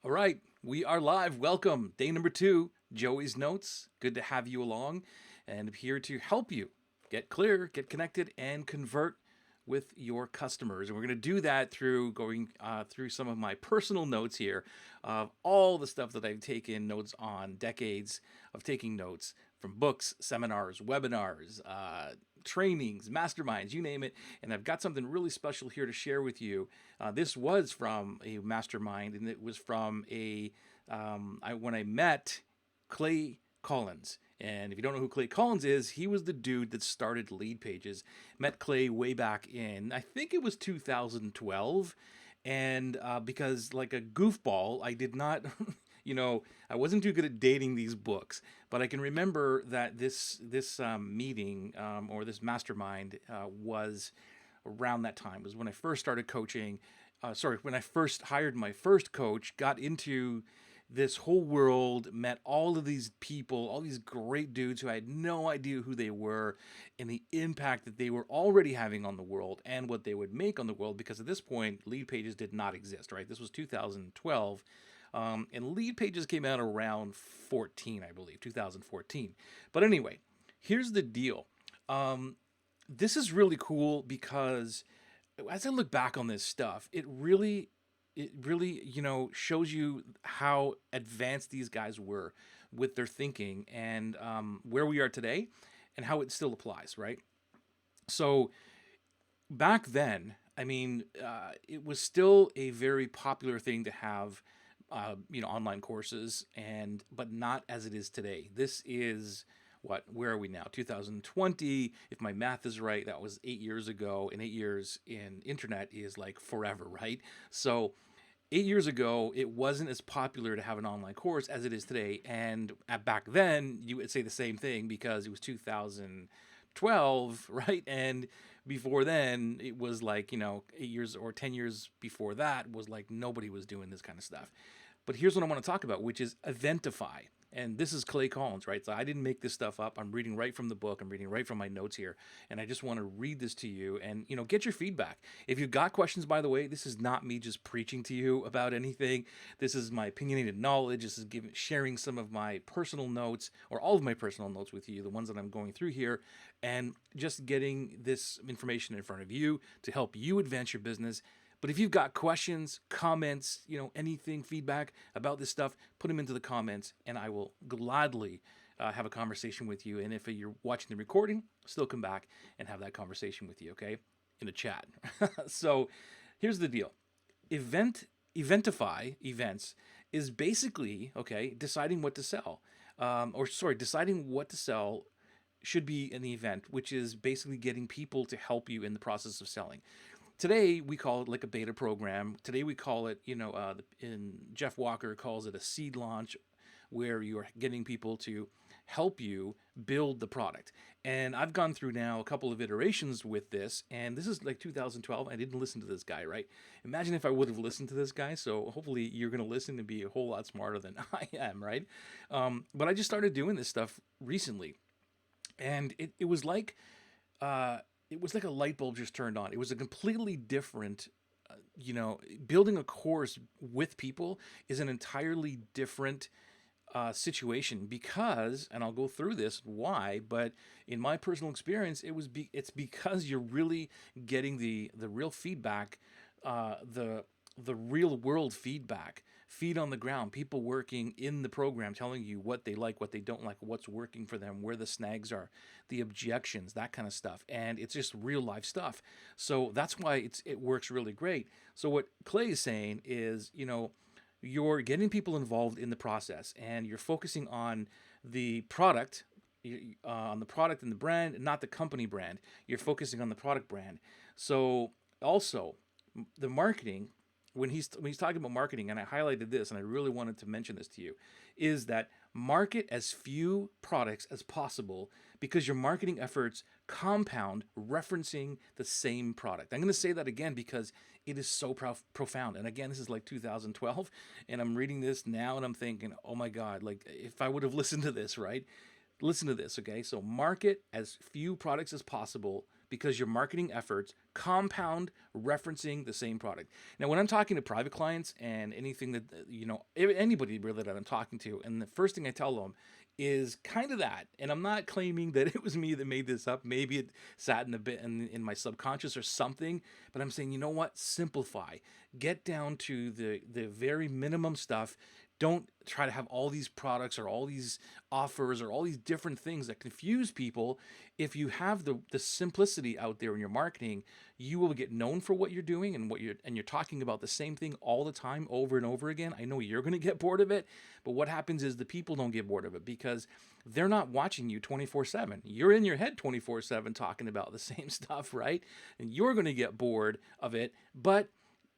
All right, we are live. Welcome. Day number 2, Joey's Notes. Good to have you along, and I'm here to help you get clear, get connected, and convert with your customers. And we're going to do that through going through some of my personal notes here of all the stuff that I've taken notes on, decades of taking notes from books, seminars, webinars, trainings, masterminds, you name it. And I've got something really special here to share with you. This was from a mastermind, and it was from when I met Clay Collins. And if you don't know who Clay Collins is, he was the dude that started Lead Pages. Met Clay way back in, I think it was 2012. And because, like a goofball, I did not, I wasn't too good at dating these books. But I can remember that this meeting or this mastermind was around that time. It was when I first started coaching. When I first hired my first coach, got into this whole world, met all of these people, all these great dudes who I had no idea who they were, and the impact that they were already having on the world and what they would make on the world. Because at this point, Lead Pages did not exist, right? This was 2012. And Lead Pages came out around 14, I believe, 2014. But anyway, here's the deal. This is really cool because as I look back on this stuff, it really shows you how advanced these guys were with their thinking and where we are today and how it still applies, right? So back then, I mean, it was still a very popular thing to have, online courses, but not as it is today. This is what? Where are we now? 2020. If my math is right, that was 8 years ago, and 8 years in internet is like forever, right? So 8 years ago, it wasn't as popular to have an online course as it is today. And back then, you would say the same thing because it was 2012, right? And before then, it was like, 8 years or 10 years before that was like nobody was doing this kind of stuff. But here's what I want to talk about, which is Eventify. And this is Clay Collins, right? So I didn't make this stuff up. I'm reading right from the book. I'm reading right from my notes here. And I just want to read this to you and, get your feedback. If you've got questions, by the way, this is not me just preaching to you about anything. This is my opinionated knowledge. This is sharing some of my personal notes or all of my personal notes with you, the ones that I'm going through here, and just getting this information in front of you to help you advance your business. But if you've got questions, comments, anything, feedback about this stuff, put them into the comments and I will gladly have a conversation with you. And if you're watching the recording, still come back and have that conversation with you, okay? In a chat. So here's the deal. Eventify events is basically, okay, deciding what to sell. Deciding what to sell should be an event, which is basically getting people to help you in the process of selling. Today we call it like a beta program. Today we call it, in Jeff Walker calls it a seed launch, where you're getting people to help you build the product. And I've gone through now a couple of iterations with this, and this is like 2012. I didn't listen to this guy, right? Imagine if I would have listened to this guy. So hopefully you're going to listen and be a whole lot smarter than I am, right? But I just started doing this stuff recently, and it was like a light bulb just turned on. It was a completely different, building a course with people is an entirely different situation because, and I'll go through this why, but in my personal experience, it's because you're really getting the real feedback, the real world feedback, feet on the ground, people working in the program telling you what they like, what they don't like, what's working for them, where the snags are, the objections, that kind of stuff. And it's just real life stuff. So that's why it works really great. So what Clay is saying is, you're getting people involved in the process and you're focusing on the product, on the product and the brand, not the company brand. You're focusing on the product brand. So also the marketing, when he's talking about marketing, and I highlighted this, and I really wanted to mention this to you, is that market as few products as possible because your marketing efforts compound referencing the same product. I'm going to say that again because it is so profound. And again, this is like 2012, and I'm reading this now, and I'm thinking, oh my God, like if I would have listened to this, right? Listen to this, okay? So market as few products as possible because your marketing efforts compound referencing the same product. Now, when I'm talking to private clients and anything that, anybody really that I'm talking to, and the first thing I tell them is kind of that. And I'm not claiming that it was me that made this up. Maybe it sat in a bit in my subconscious or something, but I'm saying, you know what? Simplify. Get down to the very minimum stuff. Don't try to have all these products or all these offers or all these different things that confuse people. If you have the simplicity out there in your marketing, you will get known for what you're doing and you're talking about the same thing all the time over and over again. I know you're going to get bored of it, but what happens is the people don't get bored of it because they're not watching you 24/7. You're in your head 24/7 talking about the same stuff, right? And you're going to get bored of it, but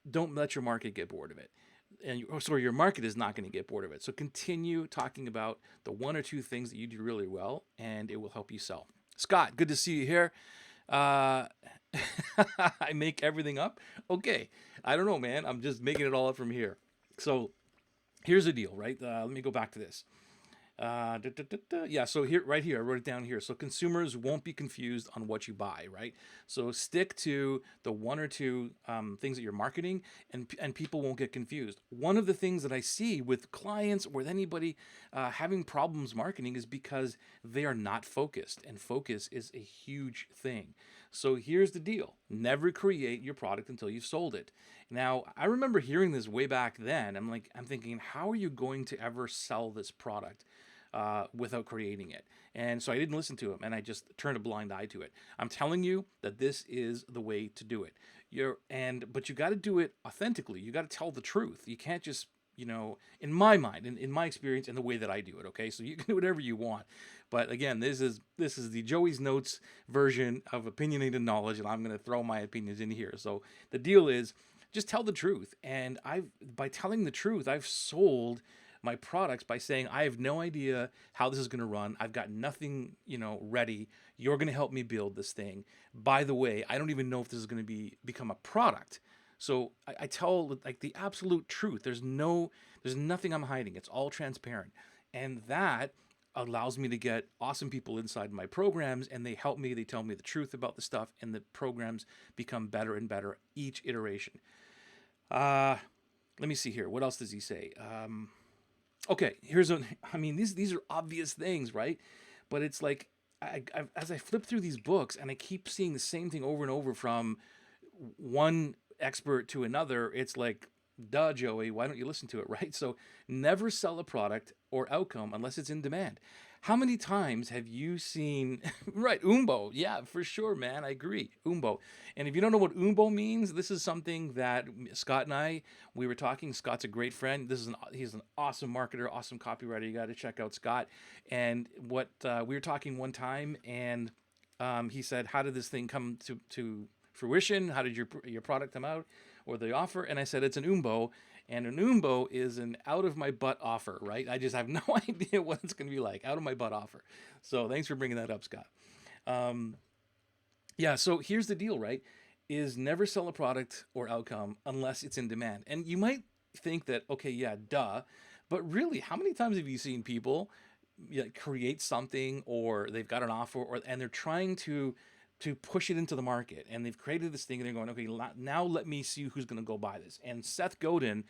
don't let your market get bored of it. And your market is not going to get bored of it. So continue talking about the one or two things that you do really well, and it will help you sell. Scott, good to see you here. Uh, I make everything up. Okay, I don't know, man. I'm just making it all up from here. So here's the deal, right? Let me go back to this. Yeah, so here, right here, I wrote it down here. So consumers won't be confused on what you buy, right? So stick to the one or two things that you're marketing, and people won't get confused. One of the things that I see with clients or with anybody having problems marketing is because they are not focused, and focus is a huge thing. So here's the deal: never create your product until you've sold it. Now, I remember hearing this way back then. I'm thinking, how are you going to ever sell this product without creating it? And so I didn't listen to him, and I just turned a blind eye to it. I'm telling you that this is the way to do it. But you got to do it authentically. You got to tell the truth. You can't just, in my mind, in my experience, and the way that I do it. Okay, so you can do whatever you want, but again, this is the Joey's Notes version of opinionated knowledge, and I'm going to throw my opinions in here. So the deal is, just tell the truth. And by telling the truth, I've sold my products by saying, I have no idea how this is going to run. I've got nothing, ready. You're going to help me build this thing. By the way, I don't even know if this is going to become a product. So I tell like the absolute truth. There's nothing I'm hiding. It's all transparent. And that allows me to get awesome people inside my programs, and they help me. They tell me the truth about the stuff, and the programs become better and better each iteration. Let me see here. What else does he say? Okay, these are obvious things, right? But it's like, as I flip through these books and I keep seeing the same thing over and over from one expert to another, it's like, duh, Joey, why don't you listen to it, right? So never sell a product or outcome unless it's in demand. How many times have you seen, right, Umbo? Yeah, for sure, man. I agree. Umbo. And if you don't know what Umbo means, this is something that Scott and we were talking. Scott's a great friend. He's an awesome marketer, awesome copywriter. You got to check out Scott. And what we were talking one time, and he said, how did this thing come to fruition? How did your product come out, or the offer? And I said, it's an Umbo. And an Umbo is an out of my butt offer, right? I just have no idea what it's going to be like. Out of my butt offer. So thanks for bringing that up, Scott. Yeah, so here's the deal, right? Is never sell a product or outcome unless it's in demand. And you might think that, okay, yeah, duh. But really, how many times have you seen people create something, or they've got an offer, and they're trying to push it into the market, and they've created this thing, and they're going, okay, now let me see who's going to go buy this. And Seth Godin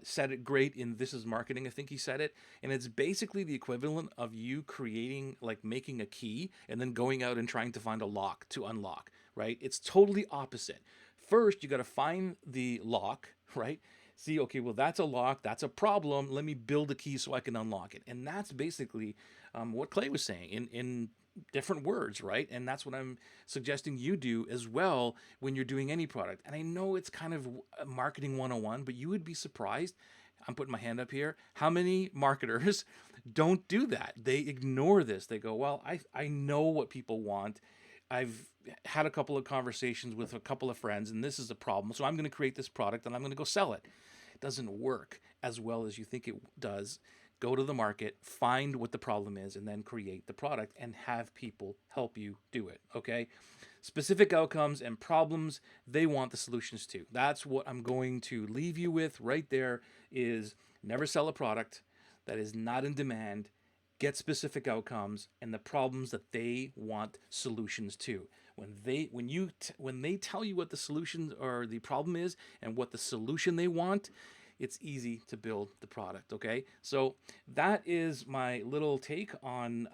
said it great in This Is Marketing. I think he said it, and it's basically the equivalent of you creating, like making a key and then going out and trying to find a lock to unlock, right? It's totally opposite. First, you got to find the lock, right? See, okay, well, that's a lock, that's a problem. Let me build a key so I can unlock it. And that's basically what Clay was saying in different words, right? And that's what I'm suggesting you do as well when you're doing any product. And I know it's kind of marketing 101, but you would be surprised. I'm putting my hand up here. How many marketers don't do that? They ignore this. They go, well, I know what people want. I've had a couple of conversations with a couple of friends, and this is a problem. So I'm going to create this product and I'm going to go sell it. It doesn't work as well as you think it does. Go to the market, find what the problem is, and then create the product and have people help you do it, okay? Specific outcomes and problems they want the solutions to. That's what I'm going to leave you with right there, is never sell a product that is not in demand. Get specific outcomes and the problems that they want solutions to. When they tell you what the solution or the problem is and what the solution they want, it's easy to build the product. Okay, so that is my little take on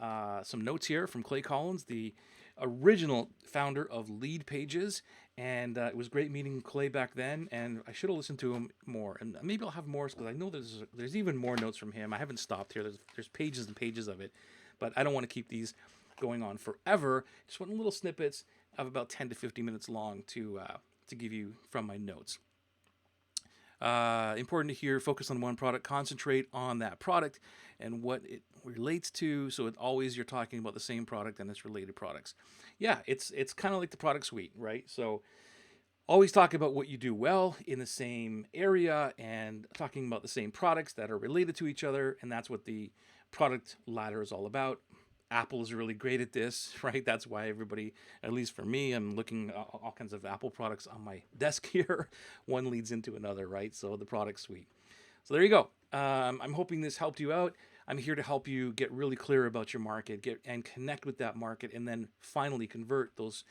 some notes here from Clay Collins, the original founder of Lead Pages. And it was great meeting Clay back then, and I should have listened to him more. And maybe I'll have more because I know there's even more notes from him. I haven't stopped here. There's pages and pages of it, but I don't want to keep these going on forever. Just want little snippets of about 10 to 50 minutes long to give you from my notes. Important to hear, focus on one product, concentrate on that product and what it relates to. So it always you're talking about the same product and its related products. Yeah, it's kind of like the product suite, right? So always talk about what you do well in the same area and talking about the same products that are related to each other. And that's what the product ladder is all about. Apple is really great at this, right? That's why everybody, at least for me, I'm looking at all kinds of Apple products on my desk here. One leads into another, right? So the product suite. So there you go. I'm hoping this helped you out. I'm here to help you get really clear about your market, get and connect with that market, and then finally convert those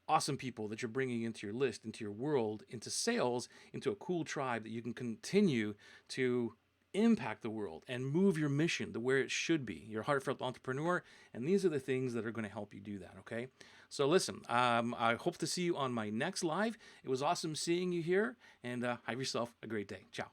awesome people that you're bringing into your list, into your world, into sales, into a cool tribe that you can continue to impact the world and move your mission to where it should be. You're a heartfelt entrepreneur, and these are the things that are going to help you do that, okay? So listen, I hope to see you on my next live. It was awesome seeing you here, and have yourself a great day. Ciao.